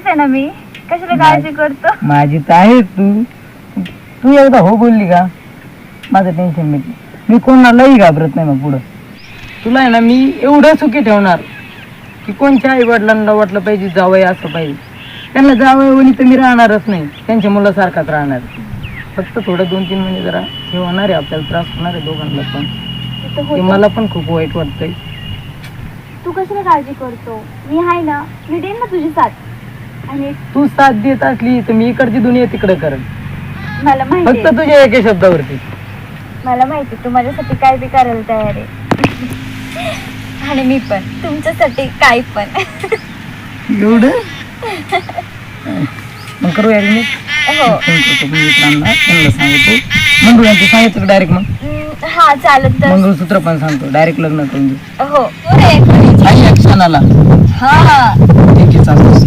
आहे ना मी, कशाला काळजी करतो? माझी तर आहे तू. तू एकदा हो बोलली का माझं टेन्शन मिटलं. मी कोणालाही घाबरत नाही. मग पुढं तुला आहे ना मी एवढं सुखी ठेवणार की कोणत्या आई वडिलांना वाटलं पाहिजे जावं असं पाहिजे. त्यांना जावं वणी तर मी राहणारच नाही, त्यांच्या मुलासारखाच राहणार. फक्त थोडं 2-3 महिने जरा हे होणार आहे, आपल्याला त्रास होणार आहे दोघांना पण. ते मला पण खूप वाईट वाटतंय. तू कशाला काळजी करतो? मी आहे ना, मी देईन ना तुझी साथ. आणि तू साथ देत असली तर मी इकडची दुनिया तिकडे करेन, मला माहिती फक्त तुझ्या एके शब्दावरती. मला माहिती तू माझ्यासाठी काय बी करायला तयार आहे. आणि मी पण तुमच्यासाठी काय पण. एवढं मग करू यार. मी हो मित्रांना त्यांना सांगतो मंगळूयांचं सांगितलं डायरेक्ट. मग हा चालत तर. मंगळसूत्र पण सांगतो डायरेक्ट लग्न करून देऊ. हो काही क्षणाला हा ठीक आहे चालतं.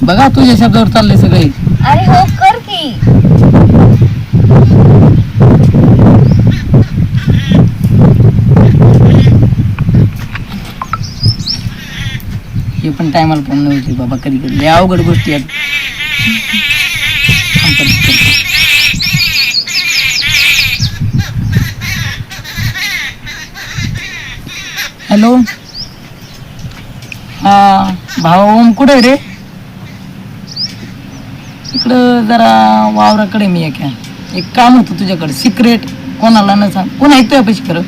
बघा तुझ्या शब्दावर चाललंय सगळे. अरे हो कर की. हे पण टायमाला फोन नाही होते बाबा. कधी कधी अवघड गोष्टी आहेत. हॅलो हा भावा ओम कुठे आहे रे? इकडं जरा वावराकडे मी एक काम होतं तुझ्याकडे सिक्रेट. कोणाला न सांग. कोण ऐकतोय पैसे? खरं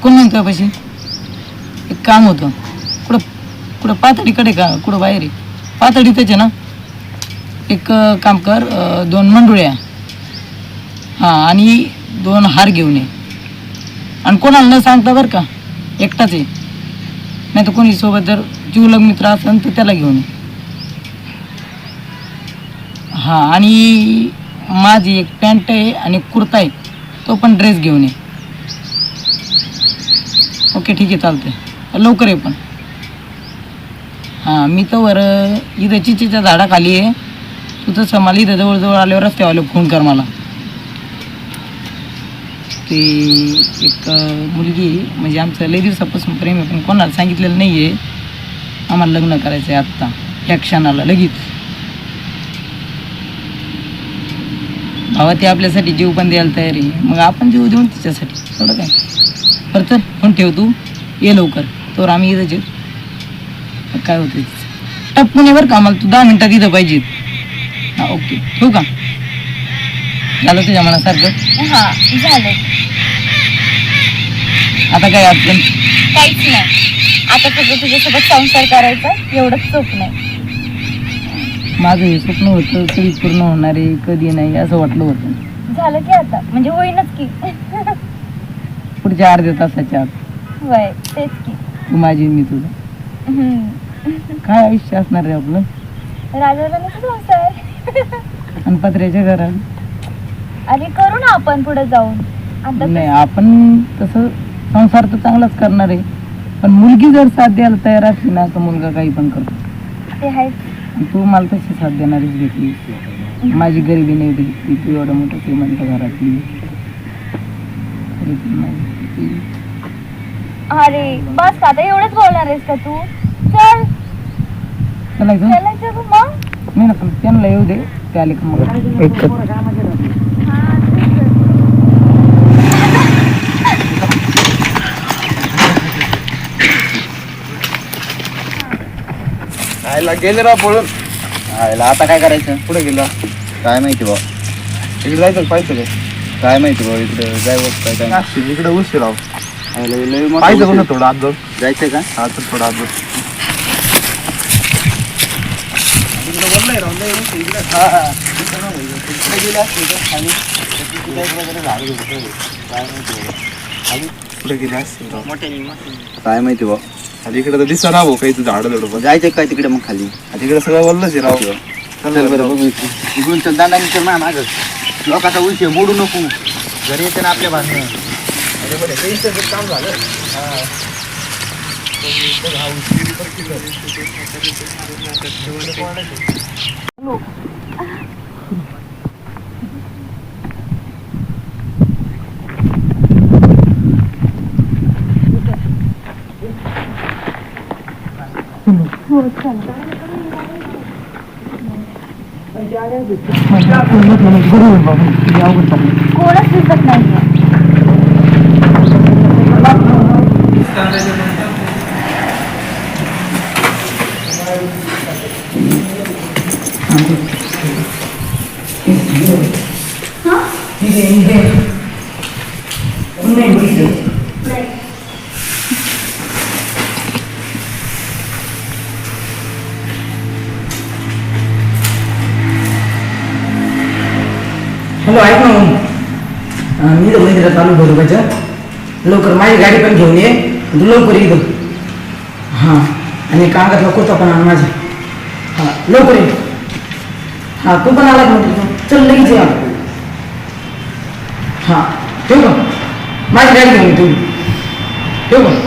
कोण म्हणतोय पैसे? एक काम होतं. कुठं कुठं पातळीकडे का कुठं बाहेर आहे? पातळी त्याचे ना. एक काम कर 2 मंडुळ्या हां आणि 2 हार घेऊन ये. आणि कोणाला न सांगता बरं का, एकटाच आहे. नाही तर कोणी सोबत जर जीवलग मित्र असेल तर त्याला घेऊन ये. हां आणि माझी एक पॅन्ट आहे आणि कुर्ता आहे, तो पण ड्रेस घेऊन ये. ओके ठीक आहे चालतंय. लवकर आहे पण. हां मी तर वर इथं चिचेच्या झाडाखाली आहे. तू तसं मला इथं जवळजवळ आल्यावर रस्त्यावाले फोन कर मला. ते एक मुलगी म्हणजे आमचं लई दिवसापासून प्रेम आहे, पण कोणाला सांगितलेलं नाही आहे. आम्हाला लग्न करायचं आहे आत्ता या क्षणाला लगेच. भावा ती आपल्यासाठी जीव पण द्यायला तयार आहे. मग आपण जीव देऊन तिच्यासाठी थोडं काय. बरं तर फोन ठेव, तू ये लवकर. तर आम्ही इथंच येऊ. काय होतं टपकून ये बरं का. आम्हाला तू 10 मिनिटात इथं पाहिजे. हां ओके ठेवू का? झालं तुझ्या मनासारखं? हा झालं. आता काय अडचण? काहीच नाही. आता तुझं तुझ्यासोबत संसार करायचा एवढंच स्वप्न आहे. माझं हे स्वप्न होतं कधी पूर्ण होणार आहे कधी नाही असं वाटलं होतं. झालं की आता म्हणजे होईनच की. पुढच्या अर्ध्या तासाच्या आत. वय तेच की. तू माझी मी तुझं. काय आयुष्य असणार रे आपलं. राजाला संसार आणि पत्र्याच्या घरात. अरे करू ना आपण पुढे जाऊन. आता नाही आपण तसं संसार तर चांगलाच करणार आहे, पण मुलगी जर साथ द्यायला तयार असली ना तर मुलगा काही पण करतो. ते आहे. तू मला तशी साथ देणारीच भेटली. माझी गरिबी नाही भेटली. तू एवढं मोठं श्रीमंत घरातली. अरे बस का आता एवढंच बोलणार आहेस का तू? चल चलायचं मग. मी ना पण त्यांना येऊ दे. ते आले का मग एक आयला गेले राव पळून. आयला आता काय करायचं? पुढे गेला काय माहिती भाऊ. इकडे जायचं पाहिजे काय माहिती भाऊ. इकडे जाय काय काय काय इकडे उशीर राव. पाहिजे पाहिजे थोडं आत जाऊन. जायचंय का? हा तर थोडं आत जाऊन. पुढे गेले असतील राव. काय माहिती भाऊ. आणि इकडे तर दिसा राव काही तुझं झाडं झुडं पण. जायचंय काय तिकडे मग खाली? तिकडे सगळं वल्लच आहे राव. चल बरं बघू. इकडून चल दांडाने चल माग. लोकांचा उलशी मोडू नको. घरी येते ना आपल्या बांधणं. काम झालं. हो चला. कोणच दिसत नाहीये. हॅलो, ऐक ना मग, मी तर मंदिरात चालू बरोबरच्या लवकर माझी गाडी पण घेऊन ये, तू लवकर ये. हां, आणि कागदातला कुर्ता पण आण माझा. हां लवकर ये. हां तू पण आला म्हणतो, चल लगेच या. हां ठेव का, माझी गाडी घेऊन तू ठेव का.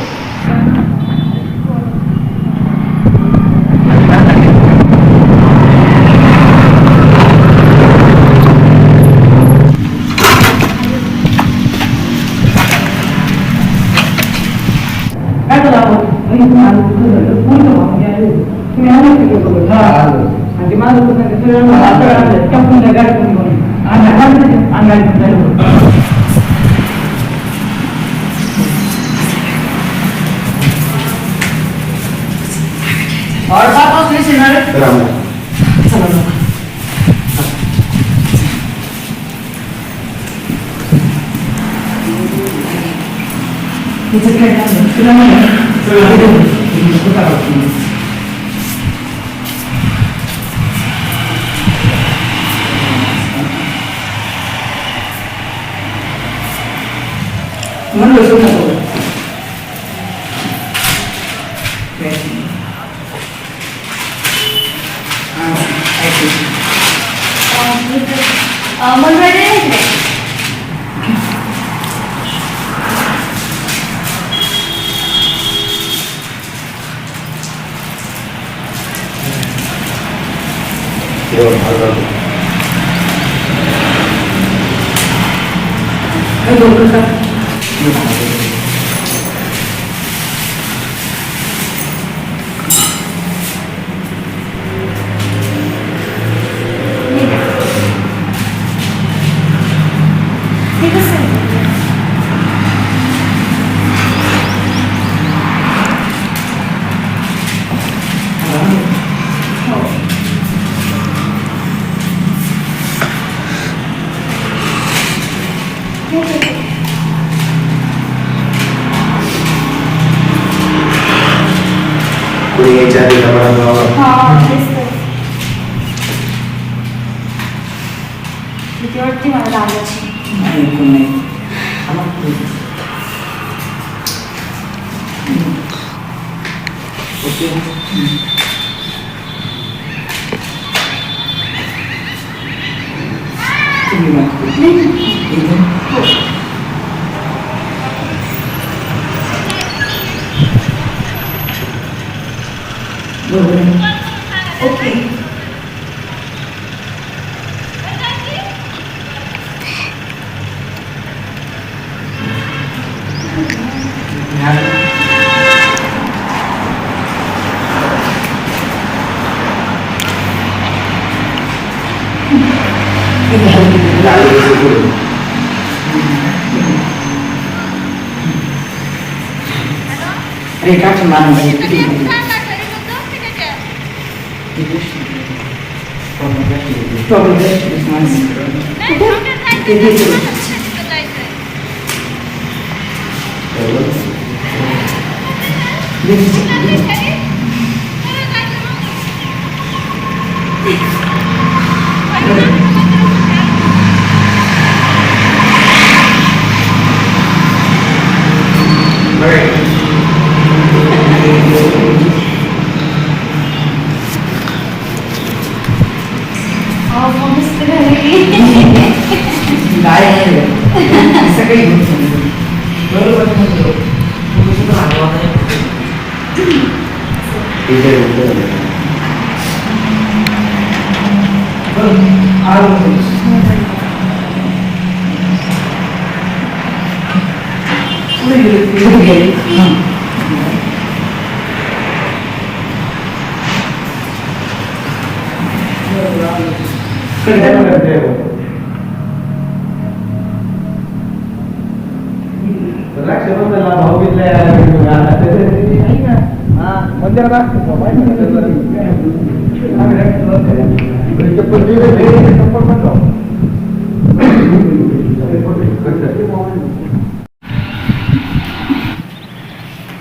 भीती वाटते मला लागायची. ओके. अरे काय मान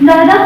दादा